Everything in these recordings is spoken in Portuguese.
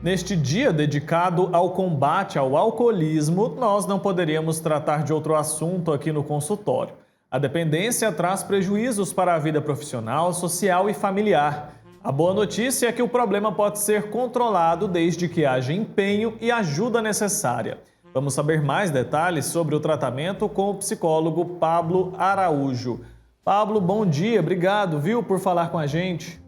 Neste dia dedicado ao combate ao alcoolismo, nós não poderíamos tratar de outro assunto aqui no consultório. A dependência traz prejuízos para a vida profissional, social e familiar. A boa notícia é que o problema pode ser controlado desde que haja empenho e ajuda necessária. Vamos saber mais detalhes sobre o tratamento com o psicólogo Pablo Araújo. Pablo, bom dia, obrigado, por falar com a gente.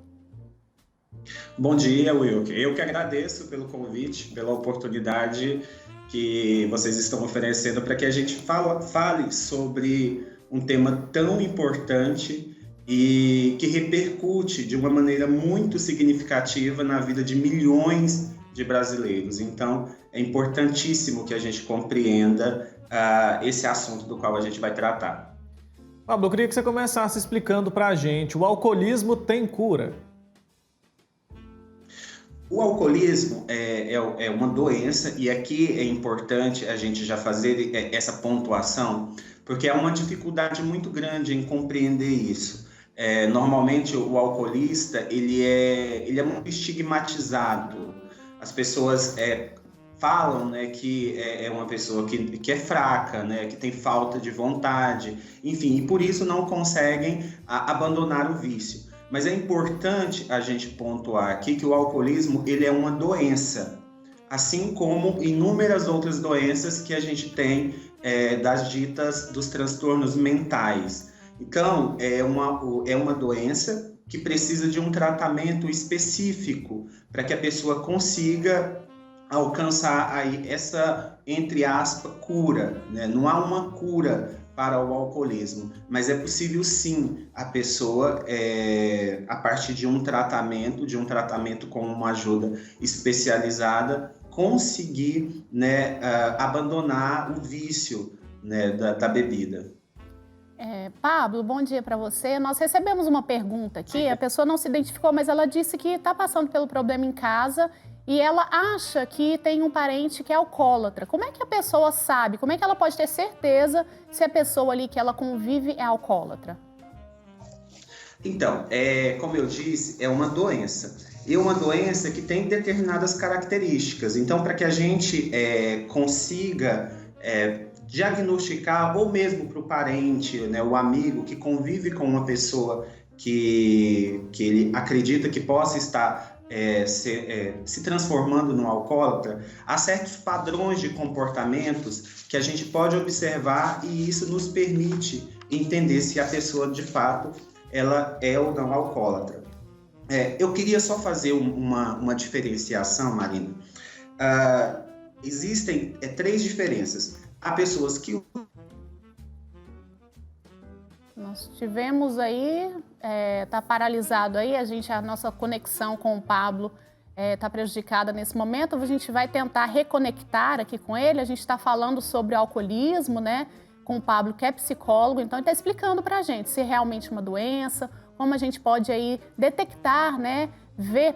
Bom dia, Wilker. Eu que agradeço pelo convite, pela oportunidade que vocês estão oferecendo para que a gente fale sobre um tema tão importante e que repercute de uma maneira muito significativa na vida de milhões de brasileiros. Então, é importantíssimo que a gente compreenda esse assunto do qual a gente vai tratar. Pablo, eu queria que você começasse explicando para a gente, o alcoolismo tem cura? O alcoolismo é uma doença e aqui é importante a gente já fazer essa pontuação, porque há uma dificuldade muito grande em compreender isso. Normalmente o alcoolista ele é muito estigmatizado. As pessoas falam, né, que é uma pessoa que é fraca, né, que tem falta de vontade, enfim, e por isso não conseguem abandonar o vício. Mas é importante a gente pontuar aqui que o alcoolismo ele é uma doença, assim como inúmeras outras doenças que a gente tem dos transtornos mentais. Então, é uma doença que precisa de um tratamento específico para que a pessoa consiga alcançar aí essa, entre aspas, cura, né? Não há uma cura para o alcoolismo, mas é possível sim a pessoa, a partir de um tratamento com uma ajuda especializada, conseguir, né, abandonar o vício, né, da bebida. Pablo, bom dia para você. Nós recebemos uma pergunta aqui, a pessoa não se identificou, mas ela disse que está passando pelo problema em casa e ela acha que tem um parente que é alcoólatra. Como é que a pessoa sabe? Como é que ela pode ter certeza se a pessoa ali que ela convive é alcoólatra? Então, como eu disse, é uma doença. E é uma doença que tem determinadas características. Então, para que a gente consiga diagnosticar, ou mesmo para o parente, né, o amigo que convive com uma pessoa que ele acredita que possa estar se transformando num alcoólatra, há certos padrões de comportamentos que a gente pode observar e isso nos permite entender se a pessoa de fato ela é ou não alcoólatra. Eu queria só fazer uma diferenciação, Marina. Existem 3 diferenças. Há pessoas que... Nós tivemos aí, tá paralisado aí, a nossa conexão com o Pablo tá prejudicada nesse momento. A gente vai tentar reconectar aqui com ele. A gente está falando sobre o alcoolismo, né, com o Pablo, que é psicólogo. Então, ele está explicando para a gente se é realmente uma doença, como a gente pode aí detectar, né,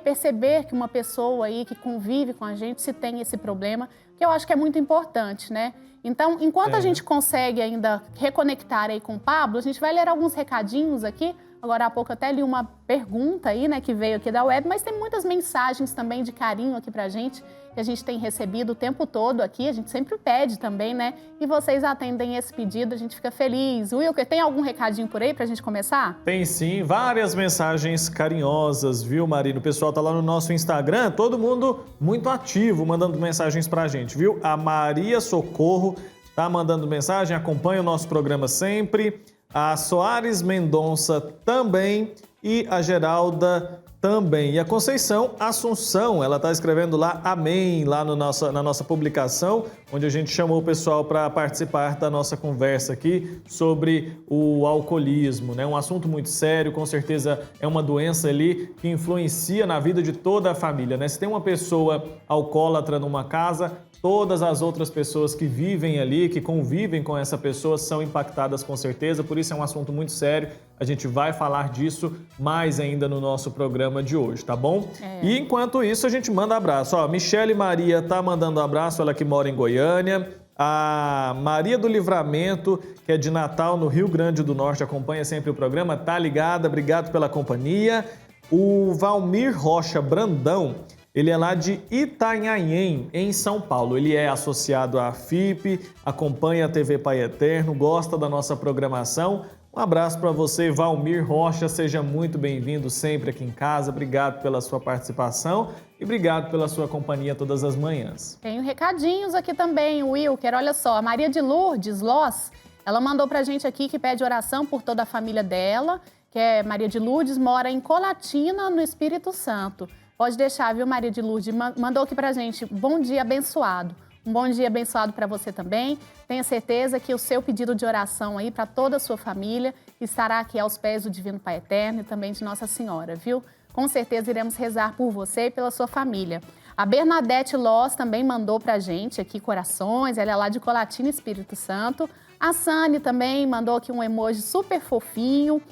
perceber que uma pessoa aí que convive com a gente se tem esse problema, que eu acho que é muito importante, né? Então, enquanto a gente consegue ainda reconectar aí com o Pablo, a gente vai ler alguns recadinhos aqui. Agora há pouco até li uma pergunta aí, né, que veio aqui da web, mas tem muitas mensagens também de carinho aqui pra gente, que a gente tem recebido o tempo todo aqui, a gente sempre pede também, né? E vocês atendem esse pedido, a gente fica feliz. Wilker, tem algum recadinho por aí pra gente começar? Tem sim, várias mensagens carinhosas, Marina? O pessoal tá lá no nosso Instagram, todo mundo muito ativo, mandando mensagens pra gente, A Maria Socorro tá mandando mensagem, acompanha o nosso programa sempre. A Soares Mendonça também e a Geralda também. E a Conceição Assunção, ela está escrevendo lá amém, lá no na nossa publicação, onde a gente chamou o pessoal para participar da nossa conversa aqui sobre o alcoolismo, né? Um assunto muito sério, com certeza é uma doença ali que influencia na vida de toda a família, né? Se tem uma pessoa alcoólatra numa casa, todas as outras pessoas que vivem ali, que convivem com essa pessoa, são impactadas com certeza, por isso é um assunto muito sério. A gente vai falar disso mais ainda no nosso programa de hoje, tá bom? E enquanto isso, a gente manda abraço. Michele Maria tá mandando abraço, ela que mora em Goiânia. A Maria do Livramento, que é de Natal, no Rio Grande do Norte, acompanha sempre o programa, tá ligada, obrigado pela companhia. O Valmir Rocha Brandão, Ele é lá de Itanhaém, em São Paulo. Ele é associado à FIP, acompanha a TV Pai Eterno, gosta da nossa programação. Um abraço para você, Valmir Rocha. Seja muito bem-vindo sempre aqui em casa. Obrigado pela sua participação e obrigado pela sua companhia todas as manhãs. Tenho recadinhos aqui também, Wilker. Olha só, a Maria de Lourdes Loss, ela mandou pra gente aqui que pede oração por toda a família dela, que é Maria de Lourdes, mora em Colatina, no Espírito Santo. Pode deixar, viu, Maria de Lourdes? Mandou aqui pra gente, bom dia abençoado. Um bom dia abençoado para você também. Tenha certeza que o seu pedido de oração aí para toda a sua família estará aqui aos pés do Divino Pai Eterno e também de Nossa Senhora, viu? Com certeza iremos rezar por você e pela sua família. A Bernadette Loss também mandou para a gente aqui corações, ela é lá de Colatina, Espírito Santo. A Sani também mandou aqui um emoji super fofinho,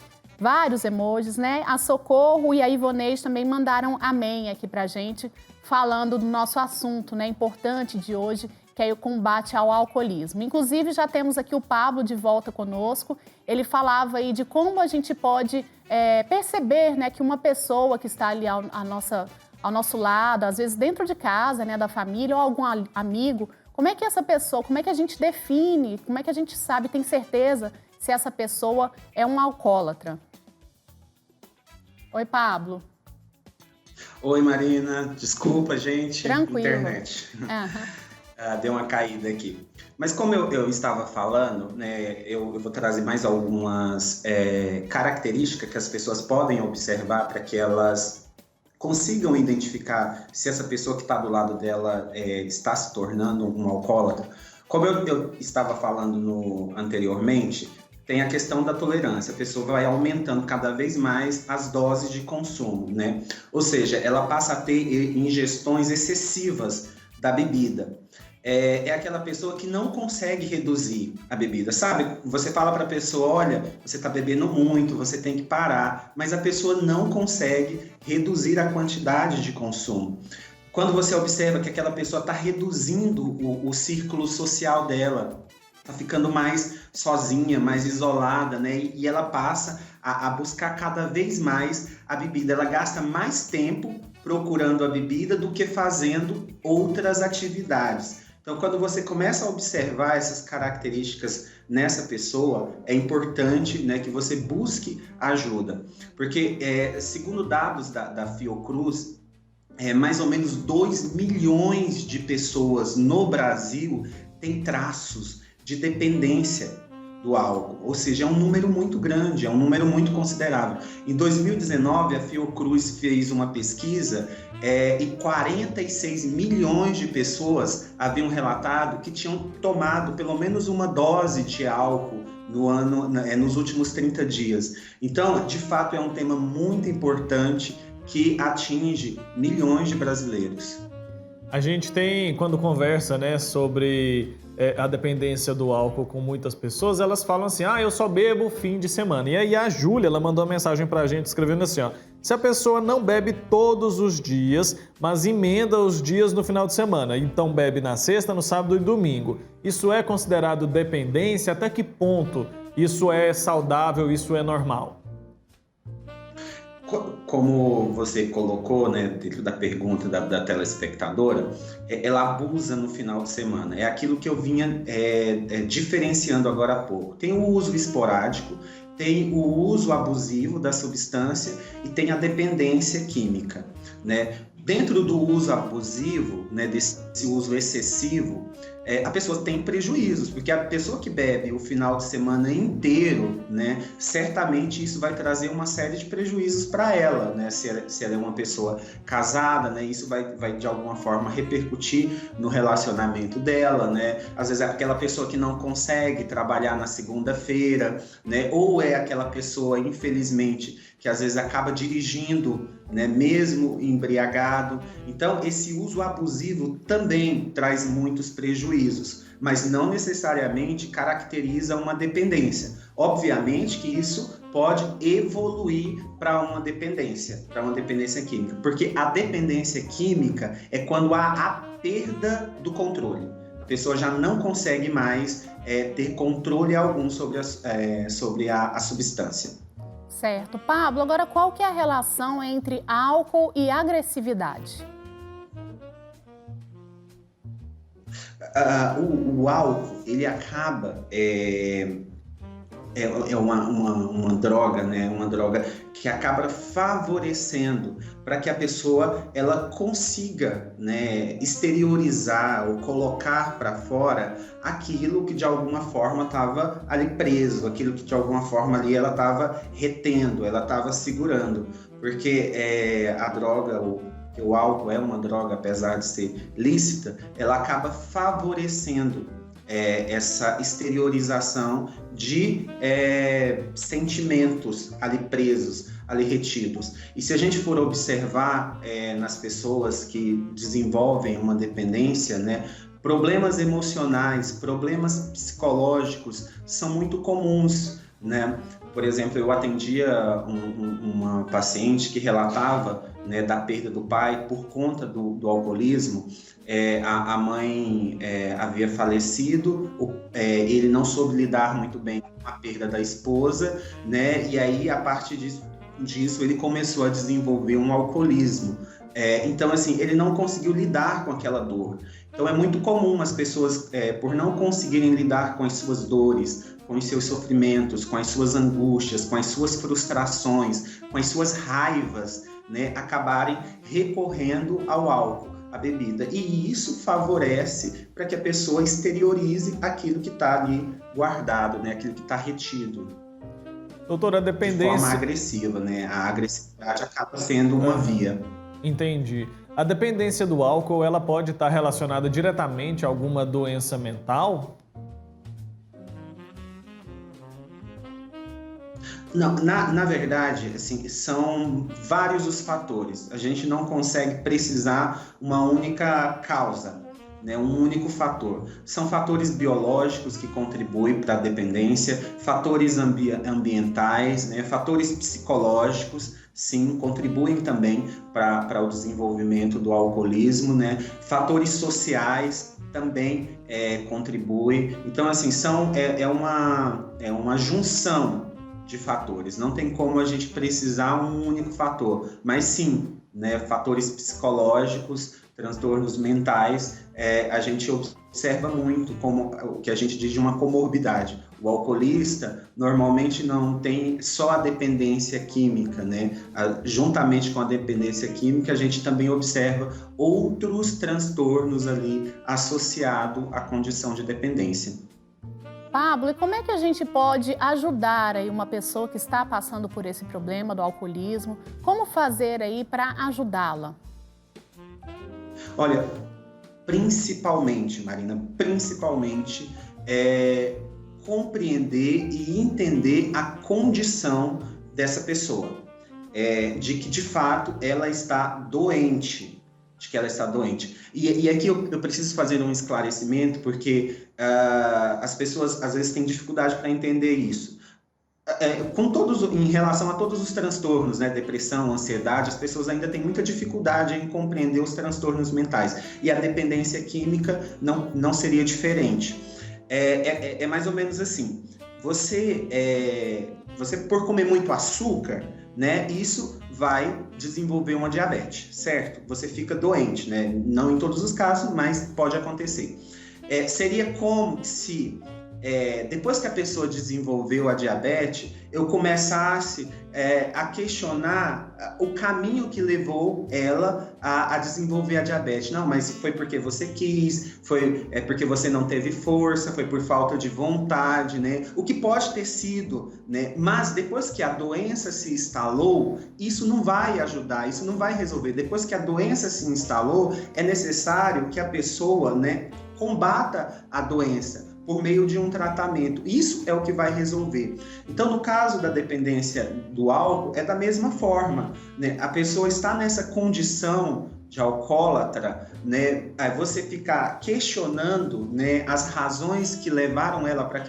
vários emojis, né? A Socorro e a Ivonês também mandaram amém aqui para a gente, falando do nosso assunto, né, importante de hoje, que é o combate ao alcoolismo. Inclusive, já temos aqui o Pablo de volta conosco. Ele falava aí de como a gente pode perceber, né, que uma pessoa que está ali ao nosso lado, às vezes dentro de casa, né, da família ou algum amigo, como é que essa pessoa, como é que a gente define, como é que a gente sabe, tem certeza se essa pessoa é um alcoólatra? Oi, Pablo. Oi, Marina. Desculpa, gente. Tranquilo. Internet. Deu uma caída aqui. Mas como eu estava falando, né, eu vou trazer mais algumas características que as pessoas podem observar para que elas consigam identificar se essa pessoa que está do lado dela está se tornando um alcoólatra. Como eu estava falando anteriormente, tem a questão da tolerância. A pessoa vai aumentando cada vez mais as doses de consumo, né? Ou seja, ela passa a ter ingestões excessivas da bebida. É aquela pessoa que não consegue reduzir a bebida, sabe? Você fala para a pessoa, olha, você está bebendo muito, você tem que parar, mas a pessoa não consegue reduzir a quantidade de consumo. Quando você observa que aquela pessoa está reduzindo o círculo social dela, está ficando mais sozinha, mais isolada, né? E ela passa a buscar cada vez mais a bebida. Ela gasta mais tempo procurando a bebida do que fazendo outras atividades. Então, quando você começa a observar essas características nessa pessoa, é importante, né, que você busque ajuda. Porque, segundo dados da Fiocruz, mais ou menos 2 milhões de pessoas no Brasil têm traços de dependência do álcool, ou seja, é um número muito grande, é um número muito considerável. Em 2019, a Fiocruz fez uma pesquisa e 46 milhões de pessoas haviam relatado que tinham tomado pelo menos uma dose de álcool nos últimos 30 dias. Então, de fato, é um tema muito importante que atinge milhões de brasileiros. A gente tem, quando conversa, né, sobre a dependência do álcool com muitas pessoas, elas falam assim, eu só bebo fim de semana. E aí a Júlia, ela mandou uma mensagem pra gente escrevendo assim, se a pessoa não bebe todos os dias, mas emenda os dias no final de semana, então bebe na sexta, no sábado e domingo, isso é considerado dependência? Até que ponto isso é saudável, isso é normal? Como você colocou, né, dentro da pergunta da telespectadora, ela abusa no final de semana. É aquilo que eu vinha diferenciando agora há pouco. Tem o uso esporádico, tem o uso abusivo da substância e tem a dependência química, né? Dentro do uso abusivo, né, desse uso excessivo, a pessoa tem prejuízos, porque a pessoa que bebe o final de semana inteiro, né, certamente isso vai trazer uma série de prejuízos para ela, né, se ela é uma pessoa casada, né, isso vai de alguma forma repercutir no relacionamento dela, né, às vezes é aquela pessoa que não consegue trabalhar na segunda-feira, né, ou é aquela pessoa, infelizmente, que às vezes acaba dirigindo, né, mesmo embriagado. Então, esse uso abusivo também traz muitos prejuízos, mas não necessariamente caracteriza uma dependência. Obviamente que isso pode evoluir para uma dependência química, porque a dependência química é quando há a perda do controle. A pessoa já não consegue mais ter controle algum sobre a substância. Certo. Pablo, agora qual que é a relação entre álcool e agressividade? O álcool, ele acaba... É uma droga, né? Uma droga que acaba favorecendo para que a pessoa ela consiga, né, exteriorizar ou colocar para fora aquilo que de alguma forma estava ali preso, aquilo que de alguma forma ali ela estava retendo, ela estava segurando, porque a droga, o álcool é uma droga, apesar de ser lícita, ela acaba favorecendo essa exteriorização de sentimentos ali presos, ali retidos. E se a gente for observar nas pessoas que desenvolvem uma dependência, né, problemas emocionais, problemas psicológicos são muito comuns, né? Por exemplo, eu atendia uma paciente que relatava, né, da perda do pai por conta do alcoolismo. A mãe havia falecido, ele não soube lidar muito bem com a perda da esposa, né? E aí, a partir disso, ele começou a desenvolver um alcoolismo. Então, assim, ele não conseguiu lidar com aquela dor. Então, é muito comum as pessoas, por não conseguirem lidar com as suas dores, com os seus sofrimentos, com as suas angústias, com as suas frustrações, com as suas raivas, né, acabarem recorrendo ao álcool, à bebida. E isso favorece para que a pessoa exteriorize aquilo que está ali guardado, né, aquilo que está retido. Doutora, a dependência... De forma agressiva, né? A agressividade acaba sendo uma via. Entendi. A dependência do álcool, ela pode estar relacionada diretamente a alguma doença mental? Não, na verdade, assim, são vários os fatores. A gente não consegue precisar uma única causa, né, um único fator. São fatores biológicos que contribuem para a dependência, fatores ambientais, né, fatores psicológicos, sim, contribuem também para o desenvolvimento do alcoolismo, né, fatores sociais também contribuem. Então, assim, é uma junção de fatores. Não tem como a gente precisar um único fator, mas sim, né, fatores psicológicos, transtornos mentais, a gente observa muito como o que a gente diz de uma comorbidade. O alcoolista normalmente não tem só a dependência química, né? Juntamente com a dependência química, a gente também observa outros transtornos ali associados à condição de dependência. Pablo, e como é que a gente pode ajudar aí uma pessoa que está passando por esse problema do alcoolismo? Como fazer aí para ajudá-la? Olha, principalmente, Marina, compreender e entender a condição dessa pessoa, de que de fato ela está doente. E aqui eu preciso fazer um esclarecimento, porque as pessoas às vezes têm dificuldade para entender isso. Em relação a todos os transtornos, né, depressão, ansiedade, as pessoas ainda têm muita dificuldade em compreender os transtornos mentais. E a dependência química não seria diferente. É mais ou menos assim. Você por comer muito açúcar, né, isso vai desenvolver uma diabetes, certo? Você fica doente, né? Não em todos os casos, mas pode acontecer. Seria como se, depois que a pessoa desenvolveu a diabetes, eu começasse a questionar o caminho que levou ela a desenvolver a diabetes. Não, mas foi porque você quis, foi porque você não teve força, foi por falta de vontade, né? O que pode ter sido, né? Mas depois que a doença se instalou, isso não vai ajudar, isso não vai resolver. Depois que a doença se instalou, é necessário que a pessoa, né, combata a doença por meio de um tratamento. Isso é o que vai resolver. Então, no caso da dependência do álcool, é da mesma forma, né? A pessoa está nessa condição de alcoólatra, né? Você ficar questionando, né, as razões que levaram ela para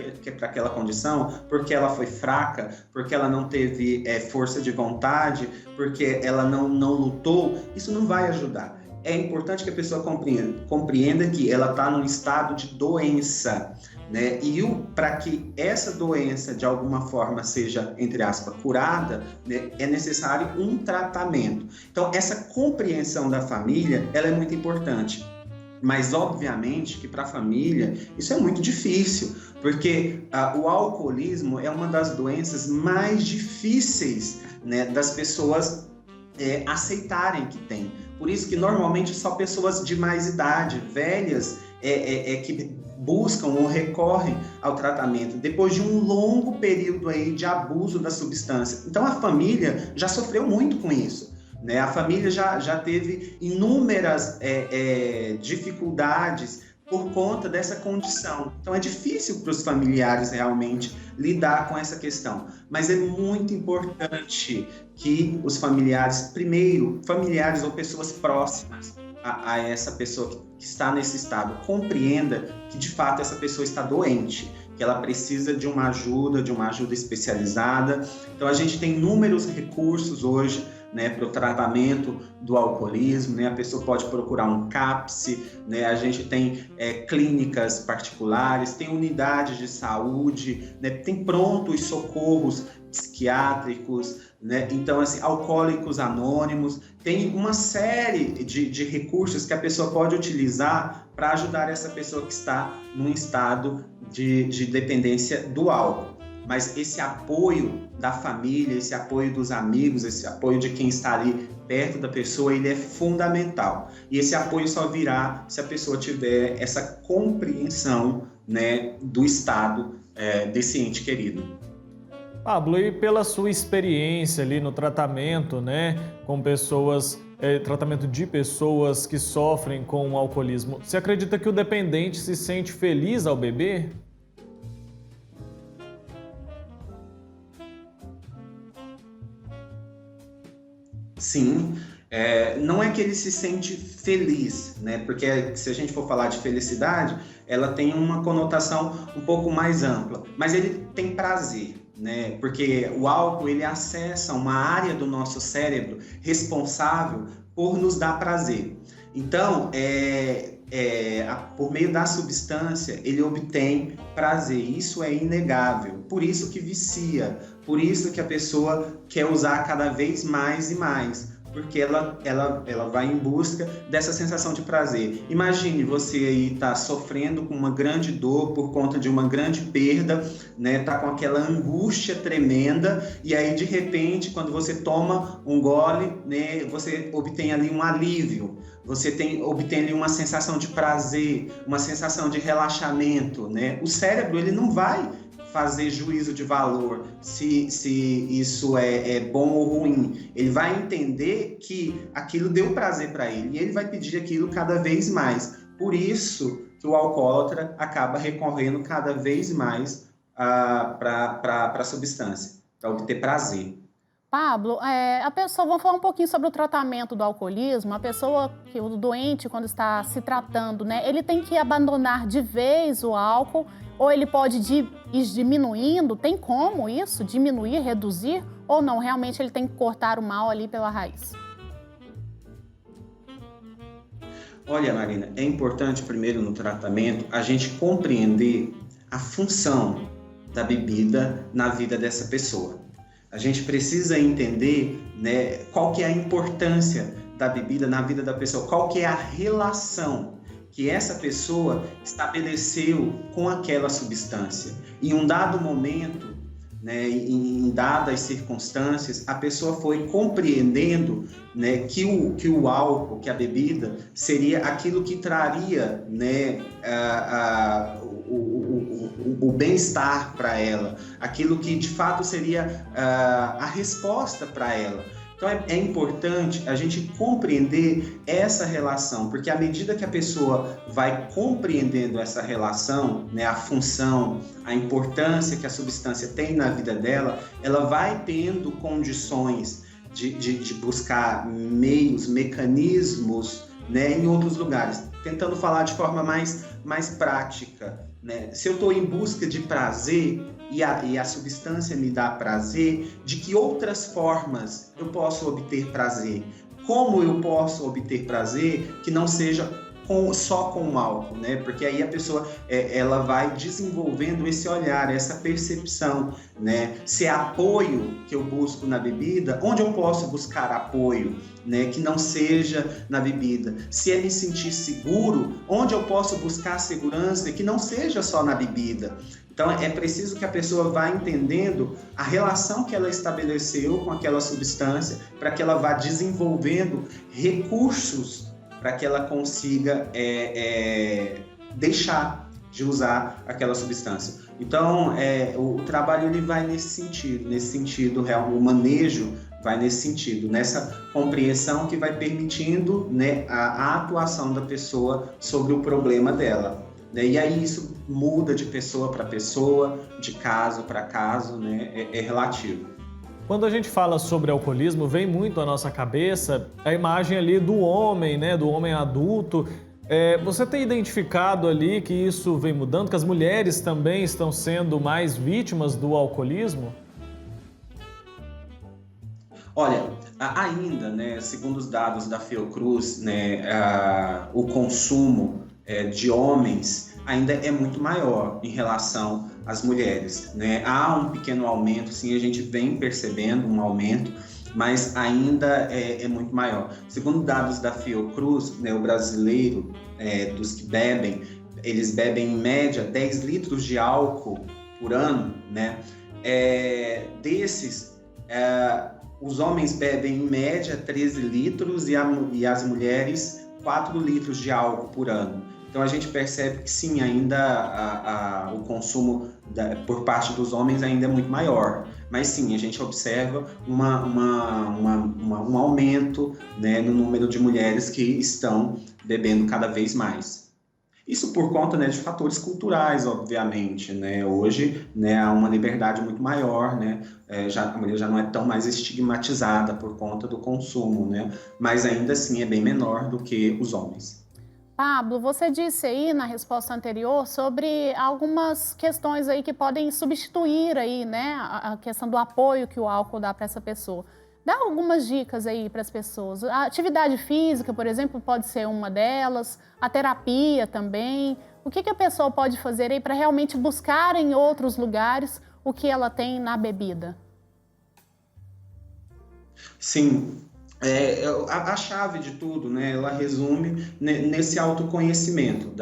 aquela condição, porque ela foi fraca, porque ela não teve força de vontade, porque ela não lutou, isso não vai ajudar. É importante que a pessoa compreenda que ela está num estado de doença, né? E para que essa doença, de alguma forma, seja, entre aspas, curada, né, é necessário um tratamento. Então, essa compreensão da família, ela é muito importante. Mas, obviamente, que para a família isso é muito difícil, porque o alcoolismo é uma das doenças mais difíceis, né, das pessoas aceitarem que tem. Por isso que, normalmente, só pessoas de mais idade, velhas, que buscam ou recorrem ao tratamento depois de um longo período aí de abuso da substância. Então, a família já sofreu muito com isso. Né? A família já teve inúmeras dificuldades por conta dessa condição. Então é difícil para os familiares realmente lidar com essa questão. Mas é muito importante que os familiares, primeiro, familiares ou pessoas próximas a essa pessoa que está nesse estado, compreenda que de fato essa pessoa está doente, que ela precisa de uma ajuda especializada. Então a gente tem inúmeros recursos hoje, né, para o tratamento do alcoolismo, né? A pessoa pode procurar um CAPS, né? A gente tem clínicas particulares, tem unidades de saúde, né? Tem prontos socorros psiquiátricos, né? Então, assim, Alcoólicos Anônimos, tem uma série de recursos que a pessoa pode utilizar para ajudar essa pessoa que está num estado de dependência do álcool. Mas esse apoio da família, esse apoio dos amigos, esse apoio de quem está ali perto da pessoa, ele é fundamental. E esse apoio só virá se a pessoa tiver essa compreensão, né, do estado desse ente querido. Pablo, e pela sua experiência ali no tratamento, né, com pessoas, tratamento de pessoas que sofrem com o alcoolismo, você acredita que o dependente se sente feliz ao beber? Sim, não é que ele se sente feliz, né? Porque se a gente for falar de felicidade, ela tem uma conotação um pouco mais ampla, mas ele tem prazer, né? Porque o álcool, ele acessa uma área do nosso cérebro responsável por nos dar prazer. Então, por meio da substância, ele obtém prazer. Isso é inegável. Por isso que vicia, por isso que a pessoa quer usar cada vez mais e mais, porque ela vai em busca dessa sensação de prazer. Imagine você aí tá sofrendo com uma grande dor por conta de uma grande perda, né? Tá com aquela angústia tremenda, e aí de repente, quando você toma um gole, né, você obtém ali um alívio. Você obtém ali uma sensação de prazer, uma sensação de relaxamento, né? O cérebro, ele não vai fazer juízo de valor se isso é bom ou ruim. Ele vai entender que aquilo deu prazer para ele e ele vai pedir aquilo cada vez mais. Por isso que o alcoólatra acaba recorrendo cada vez mais para a substância, para obter prazer. Pablo, a pessoa, vamos falar um pouquinho sobre o tratamento do alcoolismo. A pessoa, o doente, quando está se tratando, né, ele tem que abandonar de vez o álcool ou ele pode ir diminuindo? Tem como isso? Diminuir, reduzir? Ou não? Realmente ele tem que cortar o mal ali pela raiz? Olha, Marina, é importante primeiro no tratamento a gente compreender a função da bebida na vida dessa pessoa. A gente precisa entender, né, qual que é a importância da bebida na vida da pessoa, qual que é a relação que essa pessoa estabeleceu com aquela substância. Em um dado momento, né, em dadas circunstâncias, a pessoa foi compreendendo, né, que o álcool, que a bebida, seria aquilo que traria, né, o bem-estar para ela, aquilo que de fato seria a resposta para ela. Então é importante a gente compreender essa relação, porque à medida que a pessoa vai compreendendo essa relação, né, a função, a importância que a substância tem na vida dela, ela vai tendo condições de buscar meios, mecanismos, né, em outros lugares, tentando falar de forma mais prática, né? Se eu estou em busca de prazer e a substância me dá prazer, de que outras formas eu posso obter prazer? Como eu posso obter prazer que não seja só com o álcool, né? Porque aí a pessoa ela vai desenvolvendo esse olhar, essa percepção, né? Se é apoio que eu busco na bebida, onde eu posso buscar apoio, né? Que não seja na bebida. Se é me sentir seguro, onde eu posso buscar segurança que não seja só na bebida. Então, é preciso que a pessoa vá entendendo a relação que ela estabeleceu com aquela substância, para que ela vá desenvolvendo recursos para que ela consiga deixar de usar aquela substância. Então, o trabalho ele vai nesse sentido real, o manejo vai nesse sentido, nessa compreensão que vai permitindo, né, a atuação da pessoa sobre o problema dela. E aí isso muda de pessoa para pessoa, de caso para caso, né? É relativo. Quando a gente fala sobre alcoolismo, vem muito à nossa cabeça a imagem ali do homem, né? Do homem adulto. Você tem identificado ali que isso vem mudando, que as mulheres também estão sendo mais vítimas do alcoolismo? Olha, ainda, né, segundo os dados da Fiocruz, né, o consumo de homens ainda é muito maior em relação às mulheres, né? Há um pequeno aumento, sim, a gente vem percebendo um aumento, mas ainda é muito maior. Segundo dados da Fiocruz, né, o brasileiro, dos que bebem, eles bebem em média 10 litros de álcool por ano, né? Desses, os homens bebem em média 13 litros e as mulheres 4 litros de álcool por ano. Então a gente percebe que sim, ainda o consumo por parte dos homens ainda é muito maior. Mas sim, a gente observa um aumento, né, no número de mulheres que estão bebendo cada vez mais. Isso por conta, né, de fatores culturais, obviamente, né? Hoje, né, há uma liberdade muito maior, né? A mulher já não é tão mais estigmatizada por conta do consumo, né? Mas ainda assim é bem menor do que os homens. Pablo, você disse aí na resposta anterior sobre algumas questões aí que podem substituir aí, né, a questão do apoio que o álcool dá para essa pessoa. Dá algumas dicas aí para as pessoas. A atividade física, por exemplo, pode ser uma delas, a terapia também. O que a pessoa pode fazer aí para realmente buscar em outros lugares o que ela tem na bebida? Sim. A chave de tudo, né, ela resume nesse autoconhecimento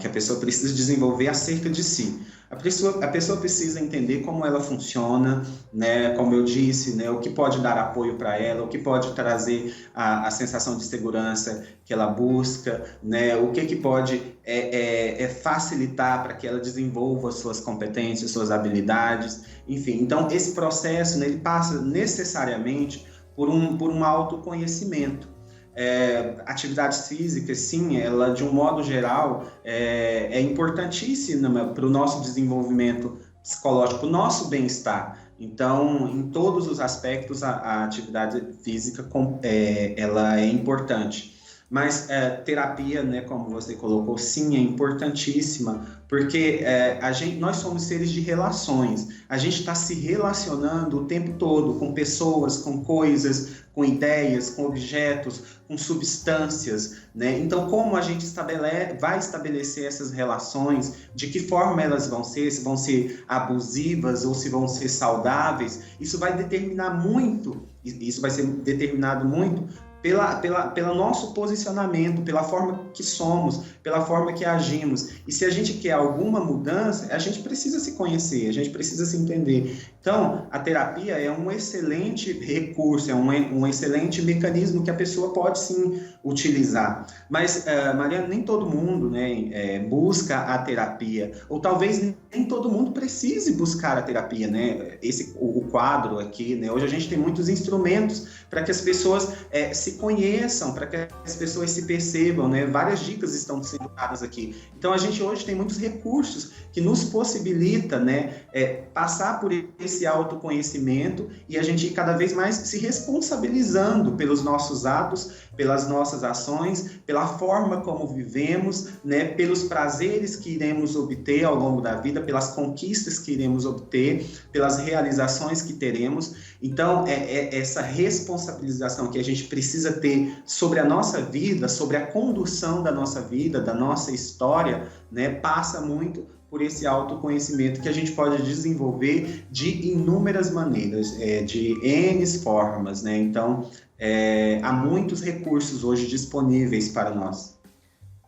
que a pessoa precisa desenvolver acerca de si. A pessoa precisa entender como ela funciona, né, como eu disse, né, o que pode dar apoio para ela, o que pode trazer a sensação de segurança que ela busca, né, o que pode facilitar para que ela desenvolva suas competências, suas habilidades, enfim. Então, esse processo, né, ele passa necessariamente por um autoconhecimento. Atividades físicas, sim, ela de um modo geral é importantíssima para o nosso desenvolvimento psicológico, para o nosso bem-estar. Então, em todos os aspectos, a atividade física ela é importante. Mas terapia, né, como você colocou, sim, é importantíssima, porque nós somos seres de relações. A gente está se relacionando o tempo todo com pessoas, com coisas, com ideias, com objetos, com substâncias, né? Então, como a gente vai estabelecer essas relações, de que forma elas vão ser, se vão ser abusivas ou se vão ser saudáveis, isso vai determinar muito, isso vai ser determinado muito pelo nosso posicionamento, pela forma que somos, pela forma que agimos. E se a gente quer alguma mudança, a gente precisa se conhecer, a gente precisa se entender. Então, a terapia é um excelente recurso, é um excelente mecanismo que a pessoa pode sim utilizar. Mas, Mariana, nem todo mundo, né, busca a terapia, ou talvez nem todo mundo precise buscar a terapia, né? O quadro aqui, né? Hoje a gente tem muitos instrumentos para que as pessoas se conheçam, para que as pessoas se percebam, né? Várias dicas estão sendo dadas aqui. Então, a gente hoje tem muitos recursos que nos possibilita, né, passar por esse autoconhecimento e a gente ir cada vez mais se responsabilizando pelos nossos atos, pelas nossas ações, pela forma como vivemos, né, pelos prazeres que iremos obter ao longo da vida, pelas conquistas que iremos obter, pelas realizações que teremos. Então, essa responsabilização que a gente precisa precisa ter sobre a nossa vida, sobre a condução da nossa vida, da nossa história, né, passa muito por esse autoconhecimento que a gente pode desenvolver de inúmeras maneiras, de N formas, né? Então, há muitos recursos hoje disponíveis para nós.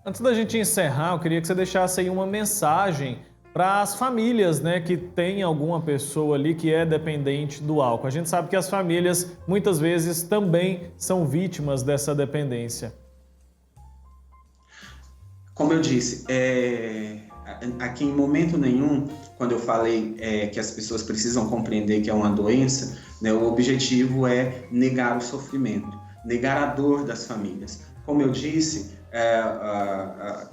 Antes da gente encerrar, eu queria que você deixasse aí uma mensagem para as famílias, né, que tem alguma pessoa ali que é dependente do álcool. A gente sabe que as famílias muitas vezes também são vítimas dessa dependência. Como eu disse, aqui em momento nenhum, quando eu falei que as pessoas precisam compreender que é uma doença, né, o objetivo é negar o sofrimento, negar a dor das famílias. Como eu disse,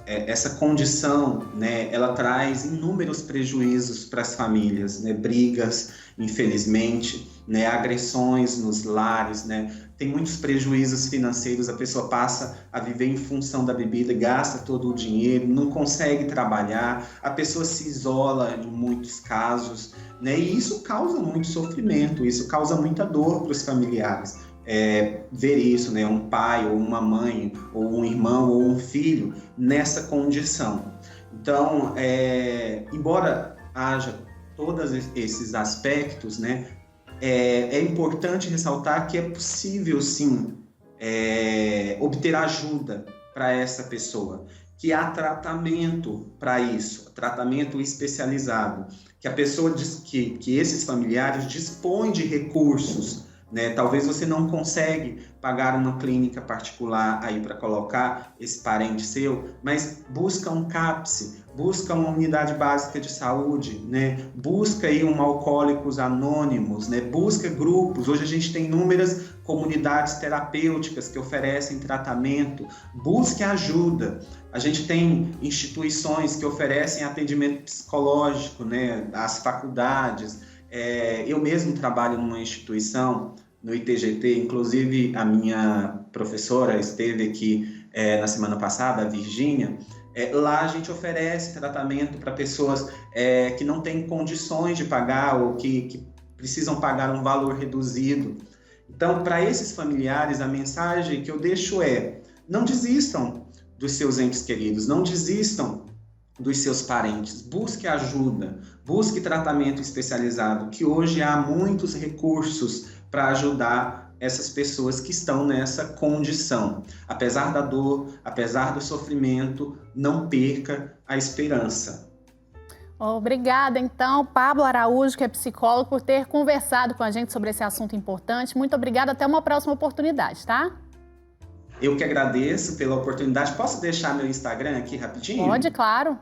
essa condição, né, ela traz inúmeros prejuízos para as famílias, né, brigas, infelizmente, né, agressões nos lares, né, tem muitos prejuízos financeiros, a pessoa passa a viver em função da bebida, gasta todo o dinheiro, não consegue trabalhar, a pessoa se isola em muitos casos, né, e isso causa muito sofrimento, isso causa muita dor para os familiares. Ver isso, né, um pai ou uma mãe, ou um irmão ou um filho nessa condição. Então, embora haja todos esses aspectos, né, é importante ressaltar que é possível, sim, obter ajuda para essa pessoa, que há tratamento para isso, tratamento especializado, que a pessoa diz que esses familiares dispõem de recursos, né? Talvez você não consegue pagar uma clínica particular aí para colocar esse parente seu, mas busca um CAPS, busca uma unidade básica de saúde, né? Busca aí um Alcoólicos Anônimos, né? Busca grupos. Hoje a gente tem inúmeras comunidades terapêuticas que oferecem tratamento. Busque ajuda. A gente tem instituições que oferecem atendimento psicológico, né? As faculdades. Eu mesmo trabalho numa instituição, no ITGT, inclusive a minha professora esteve aqui na semana passada, a Virgínia. Lá a gente oferece tratamento para pessoas que não têm condições de pagar ou que precisam pagar um valor reduzido. Então, para esses familiares, a mensagem que eu deixo não desistam dos seus entes queridos, não desistam dos seus parentes, busque ajuda, busque tratamento especializado, que hoje há muitos recursos para ajudar essas pessoas que estão nessa condição. Apesar da dor, apesar do sofrimento, não perca a esperança. Obrigada, então, Pablo Araújo, que é psicólogo, por ter conversado com a gente sobre esse assunto importante. Muito obrigada, até uma próxima oportunidade, tá? Eu que agradeço pela oportunidade. Posso deixar meu Instagram aqui rapidinho? Pode, claro.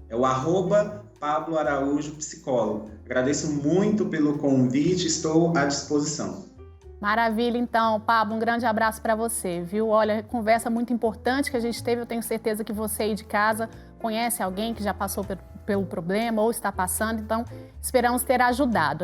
É o @Pablo Araújo Psicólogo. Agradeço muito pelo convite, estou à disposição. Maravilha, então, Pablo, um grande abraço para você, viu? Olha, conversa muito importante que a gente teve, eu tenho certeza que você aí de casa conhece alguém que já passou pelo problema ou está passando, então esperamos ter ajudado.